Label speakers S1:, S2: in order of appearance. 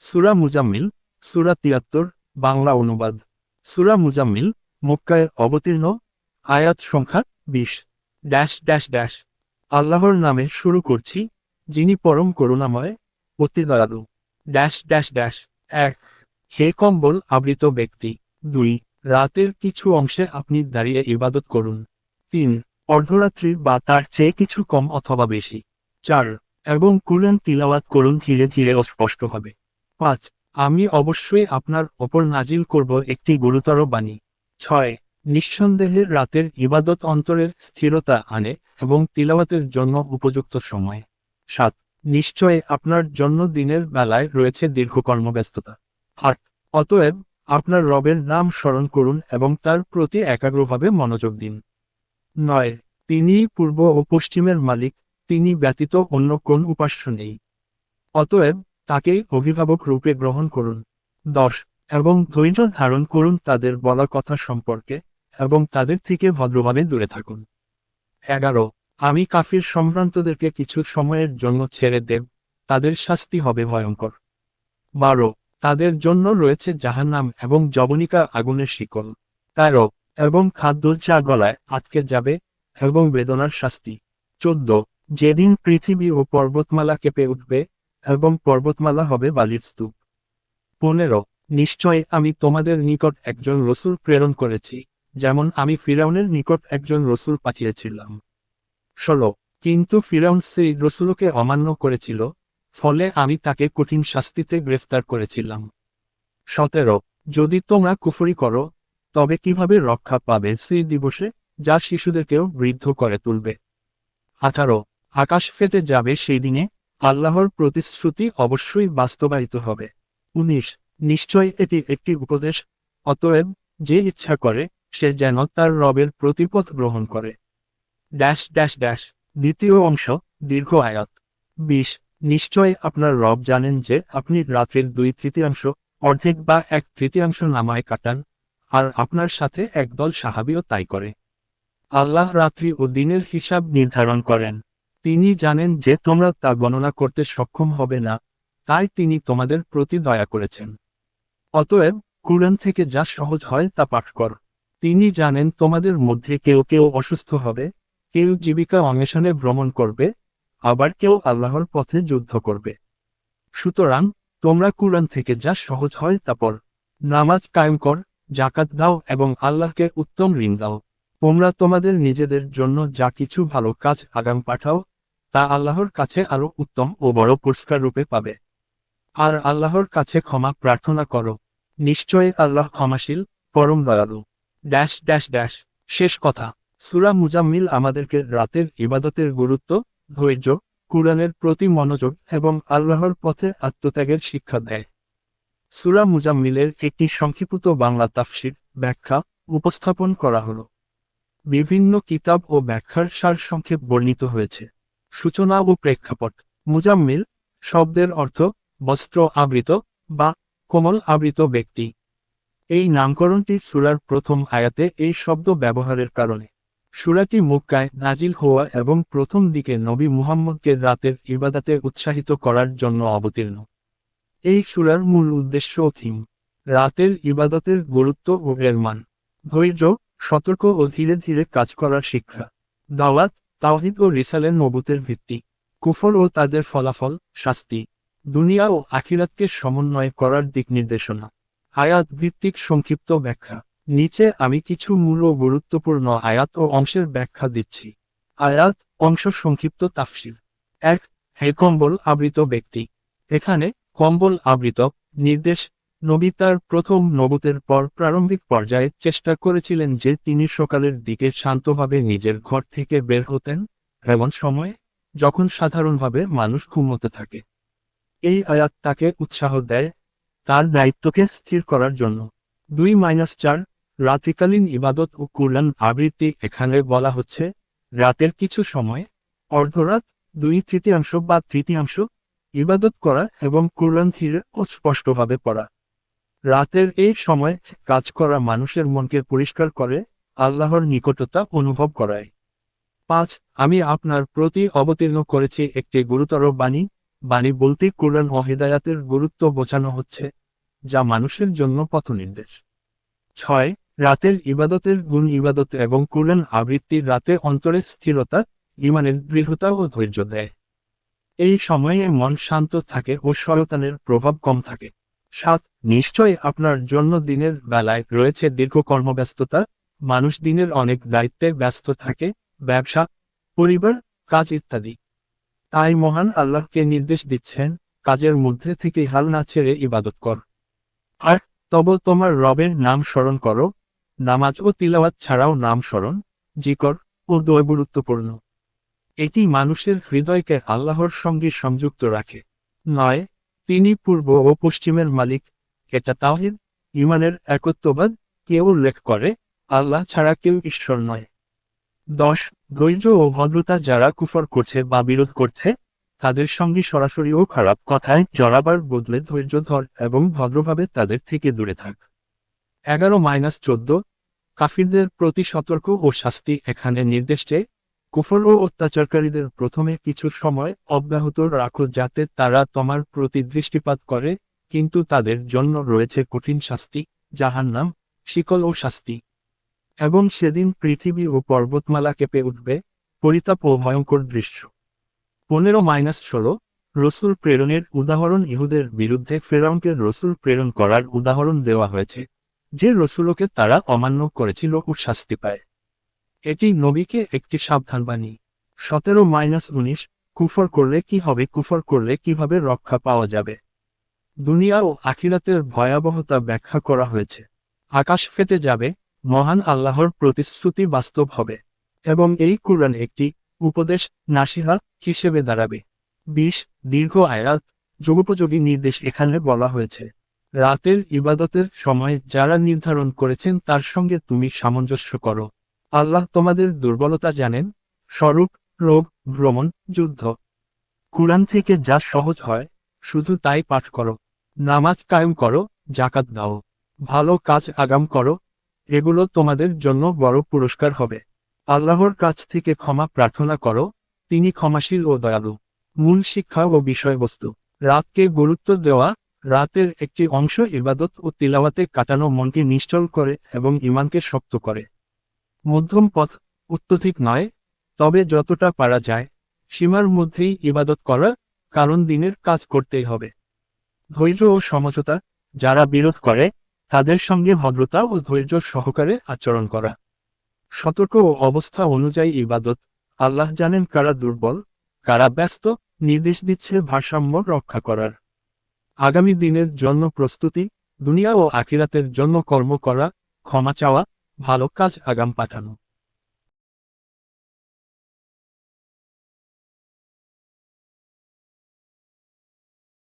S1: সূরা মুজাম্মিল, সূরা ৭৩, বাংলা অনুবাদ। সূরা মুজাম্মিল, মক্কায় অবতীর্ণ, আয়াত সংখ্যা 20। আল্লাহর নামে শুরু করছি, যিনি পরম করুণাময়, অতি দয়ালু। 1। হে কম্বল আবৃত ব্যক্তি। 2। রাতের কিছু অংশে আপনি দাঁড়িয়ে ইবাদত করুন। 3। অর্ধরাত্রি বা তার চেয়ে কিছু কম অথবা বেশি। 4। এবং কুরআন তিলাওয়াত করুন ধীরে ধীরে ও স্পষ্টভাবে। 5। আমি অবশ্যই আপনার ওপর নাজিল করব একটি গুরুতর বাণী। 6। নিঃসন্দেহে রাতের ইবাদত অন্তরের স্থিরতা আনে এবং তিলাওয়াতের জন্য উপযুক্ত সময়। 7। নিশ্চয় আপনার জন্য দিনের বেলায় রয়েছে দীর্ঘ কর্মব্যস্ততা। 8। অতএব আপনার রবের নাম স্মরণ করুন এবং তার প্রতি একাগ্রভাবে মনোযোগ দিন। 9। তিনিই পূর্ব ও পশ্চিমের মালিক, তিনি ব্যতীত অন্য কোন উপাস্য নেই। অতএব তাকেই অভিভাবক রূপে গ্রহণ করুন। 10। এবং ধৈর্য ধারণ করুন তাদের বলা কথা সম্পর্কে, এবং তাদের থেকে ভদ্রভাবে দূরে থাকুন। 11। আমি কাফির সম্ভ্রান্তদেরকে কিছু সময়ের জন্য ছেড়ে দেব, তাদের শাস্তি হবে ভয়ঙ্কর। 12। তাদের জন্য রয়েছে জাহান্নাম এবং যবনিকা আগুনের শিকল। 13। এবং খাদ্য যা গলায় আটকে যাবে, এবং বেদনার শাস্তি। 14। যেদিন পৃথিবী ও পর্বতমালা কেঁপে উঠবে, এবং পর্বতমালা হবে বালির স্তূপ। 15। নিশ্চয় আমি তোমাদের নিকট একজন রসূল প্রেরণ করেছি, যেমন আমি ফিরাউনের নিকট একজন রসূল পাঠিয়েছিলাম। 16। কিন্তু ফিরাউন সেই রসূলকে অমান্য করেছিল, ফলে আমি তাকে কঠিন শাস্তিতে গ্রেফতার করেছিলাম। 17। যদি তোমরা কুফরি করো, তবে কিভাবে রক্ষা পাবে সেই দিবসে, যা শিশুদেরকেও বৃদ্ধ করে তুলবে। 18। আকাশ ফেটে যাবে সেই দিনে, আল্লাহর প্রতিশ্রুতি অবশ্যই বাস্তবায়িত হবে। 19। নিশ্চয় এটি একটি উপদেশ, অতএব যে ইচ্ছা করে সে যেন তার রবের প্রতিপথ গ্রহণ করে। দ্বিতীয় অংশ, দীর্ঘ আয়াত। 20। নিশ্চয় আপনার রব জানেন যে আপনি রাত্রির 2/3 অর্ধেক বা 1/3 নামায় কাটান, আর আপনার সাথে একদল সাহাবীও তাই করে। আল্লাহ রাত্রি ও দিনের হিসাব নির্ধারণ করেন। তিনি জানেন যে তোমরা তা গণনা করতে সক্ষম হবে না, তাই তিনি তোমাদের প্রতি দয়া করেছেন। অতএব কুরআন থেকে যা সহজ হয় তা পাঠ কর। তিনি জানেন তোমাদের মধ্যে কেউ কেউ অসুস্থ হবে, কেউ জীবিকা অন্বেষণে ভ্রমণ করবে, আবার কেউ আল্লাহর পথে যুদ্ধ করবে। সুতরাং তোমরা কুরআন থেকে যা সহজ হয় তা পড়। নামাজ কায়েম কর, যাকাত দাও এবং আল্লাহকে উত্তম ঋণ দাও। তোমরা তোমাদের নিজেদের জন্য যা কিছু ভালো কাজ আগাম পাঠাও, তা আল্লাহর কাছে আরো উত্তম ও বড় পুরস্কার রূপে পাবে। আর আল্লাহর কাছে ক্ষমা প্রার্থনা করো, নিশ্চয় আল্লাহ ক্ষমাশীল, পরম দয়ালু। শেষ কথা। সূরা মুজাম্মিল আমাদেরকে রাতের ইবাদতের গুরুত্ব, ধৈর্য, কুরআনের প্রতি মনোযোগ এবং আল্লাহর পথে আত্মত্যাগের শিক্ষা দেয়। সূরা মুজাম্মিলের একটি সংক্ষিপ্ত বাংলা তাফসির, ব্যাখ্যা, উপস্থাপন করা হলো। বিভিন্ন কিতাব ও ব্যাখ্যার সারসংক্ষেপ বর্ণিত হয়েছে। সূচনা ও প্রেক্ষাপট। মুজাম্মিল শব্দের অর্থ বস্ত্র আবৃত বা কোমল আবৃত ব্যক্তি। এই নামকরণটি সূরার প্রথম আয়াতে এই শব্দ ব্যবহারের কারণে। সূরাটি মক্কায় নাজিল হওয়া এবং প্রথম দিকে নবী মুহাম্মদকে রাতের ইবাদতে উৎসাহিত করার জন্য অবতীর্ণ। এই সূরার মূল উদ্দেশ্য ও থিম: রাতের ইবাদতের গুরুত্ব ও এর মান, ধৈর্য, সতর্ক ও ধীরে ধীরে কাজ করার শিক্ষা, দাওয়াত, তাওহীদ ও রিসালের নবুতের ভিত্তি, কুফর ও তাদের ফলাফল, শাস্তি, দুনিয়া ও আখিরাতকে সমন্বয় করার দিক নির্দেশনা। আয়াত ভিত্তিক সংক্ষিপ্ত ব্যাখ্যা। নিচে আমি কিছু মূল ও গুরুত্বপূর্ণ আয়াত ও অংশের ব্যাখ্যা দিচ্ছি। আয়াত অংশ সংক্ষিপ্ত তাফসীর। 1। হে কম্বল আবৃত ব্যক্তি। এখানে কম্বল আবৃত নির্দেশ। নবী তার প্রথম নবুতের পর প্রারম্ভিক পর্যায়ে চেষ্টা করেছিলেন যে তিনি সকালের দিকে শান্তভাবে নিজের ঘর থেকে বের হতেন, এমন সময়ে যখন সাধারণভাবে মানুষ ঘুমোতে থাকে। এই আয়াত তাকে উৎসাহ দেয় তার দায়িত্বকে স্থির করার জন্য। 2-4। রাত্রিকালীন ইবাদত ও কুরআন আবৃত্তি। এখানে বলা হচ্ছে রাতের কিছু সময়, অর্ধরাত, 2/3 বা তৃতীয়াংশ, ইবাদত করা এবং কুরআন ধীরে ও স্পষ্টভাবে পড়া। রাতের এই সময় কাজ করা মানুষের মনকে পরিষ্কার করে, আল্লাহর নিকটতা অনুভব করায়। 5। আমি আপনার প্রতি অবতীর্ণ করেছি একটি গুরুতর বাণী, বাণী বলতে কোরআন ও হিদায়াতের গুরুত্ব বোঝানো হচ্ছে, যা মানুষের জন্য পথনির্দেশ। 6. রাতের ইবাদতের গুণ ইবাদত এবং কোরআন আবৃত্তি রাতে অন্তরে স্থিরতা, ঈমানের দৃঢ়তা ও ধৈর্য দেয়। এই সময়ে মন শান্ত থাকে ও শয়তানের প্রভাব কম থাকে। 7. নিশ্চয় আপনার জন্য দিনের বেলায় রয়েছে দীর্ঘ কর্মব্যস্ততা, মানুষ দিনের অনেক দায়িত্বে ব্যস্ত থাকে, ব্যবসা, পরিবার, কাজ ইত্যাদি। তাই মহান আল্লাহকে নির্দেশ দিচ্ছেন, কাজের মধ্যে থেকে হাল না ছেড়ে ইবাদত কর। আর তবে তোমার রবের নাম স্মরণ করো, নামাজ ও তিলাওয়াত ছাড়াও নাম স্মরণ, জিকর ও দোয়া গুরুত্বপূর্ণ। এটি মানুষের হৃদয়কে আল্লাহর সঙ্গে সংযুক্ত রাখে। 9. তিনি পূর্ব ও পশ্চিমের মালিক, এটা তাওহীদ, ঈমানের একত্ববাদ, কেউ উল্লেখ করে, আল্লাহ ছাড়া কেউ ঈশ্বর নয়। 10. ধৈর্য ও ভদ্রতা যারা কুফর করছে বা বিরোধ করছে, তাদের সঙ্গে সরাসরি ও খারাপ কথায় জড়াবার বদলে ধৈর্য ধর এবং ভদ্রভাবে তাদের থেকে দূরে থাক। 11-14 কাফিরদের প্রতি সতর্ক ও শাস্তি এখানে নির্দেশে কুফর ও অত্যাচারকারীদের প্রথমে কিছু সময় অব্যাহত রাখো যাতে তারা তোমার প্রতি দৃষ্টিপাত করে, কিন্তু তাদের জন্য রয়েছে কঠিন শাস্তি, জাহান্নাম, শিকল ও শাস্তি। এবং সেদিন পৃথিবী ও পর্বতমালা কেঁপে উঠবে, পরিতাপ ও ভয়ঙ্কর দৃশ্য। 15-16 রসুল প্রেরণের উদাহরণ ইহুদের বিরুদ্ধে ফেরাউনকে রসুল প্রেরণ করার উদাহরণ দেওয়া হয়েছে, যে রসুলকে তারা অমান্য করেছিল ও শাস্তি পায়। এটি নবীকে একটি সাবধানবাণী। 17-19 কুফর করলে কি হবে, কুফর করলে কিভাবে রক্ষা পাওয়া যাবে। দুনিয়া ও আখিরাতের ভয়াবহতা ব্যাখ্যা করা হয়েছে। আকাশ ফেটে যাবে, মহান আল্লাহর প্রতিশ্রুতি বাস্তব হবে, এবং এই কুরআন একটি উপদেশ নাসিহা হিসেবে দাঁড়াবে। 20 দীর্ঘ আয়াত, যুগোপযোগী নির্দেশ এখানে বলা হয়েছে। রাতের ইবাদতের সময় যারা নির্ধারণ করেছেন তার সঙ্গে তুমি সামঞ্জস্য করো। আল্লাহ তোমাদের দুর্বলতা জানেন, স্বরূপ, রোগ, ভ্রমণ, যুদ্ধ। কুরআন থেকে যা সহজ হয়, শুধু তাই পাঠ করো। নামাজ কায়েম করো, জাকাত দাও, ভালো কাজ আগাম করো, এগুলো তোমাদের জন্য বড় পুরস্কার হবে। আল্লাহর কাছ থেকে ক্ষমা প্রার্থনা করো, তিনি ক্ষমাশীল ও দয়ালু। মূল শিক্ষা ও বিষয়বস্তু। রাতকে গুরুত্ব দেওয়া, রাতের একটি অংশ ইবাদত ও তিলাওয়াতে কাটানো মনকে নিশ্চল করে এবং ঈমানকে শক্ত করে। মধ্যম পথ, অত্যধিক নয়, তবে যতটা পারা যায়, সীমার মধ্যেই ইবাদত করা, কারণ দিনের কাজ করতেই হবে। ধৈর্য ও সমঝোতা, যারা বিরোধ করে, তাদের সঙ্গে ভদ্রতা ও ধৈর্য সহকারে আচরণ করা। সতর্ক ও অবস্থা অনুযায়ী ইবাদত, আল্লাহ জানেন কারা দুর্বল, কারা ব্যস্ত, নির্দেশ দিচ্ছে ভারসাম্য রক্ষা করার। আগামী দিনের জন্য প্রস্তুতি, দুনিয়া ও আখিরাতের জন্য কর্ম করা, ক্ষমা চাওয়া, ভালো কাজ আগাম পাঠানো।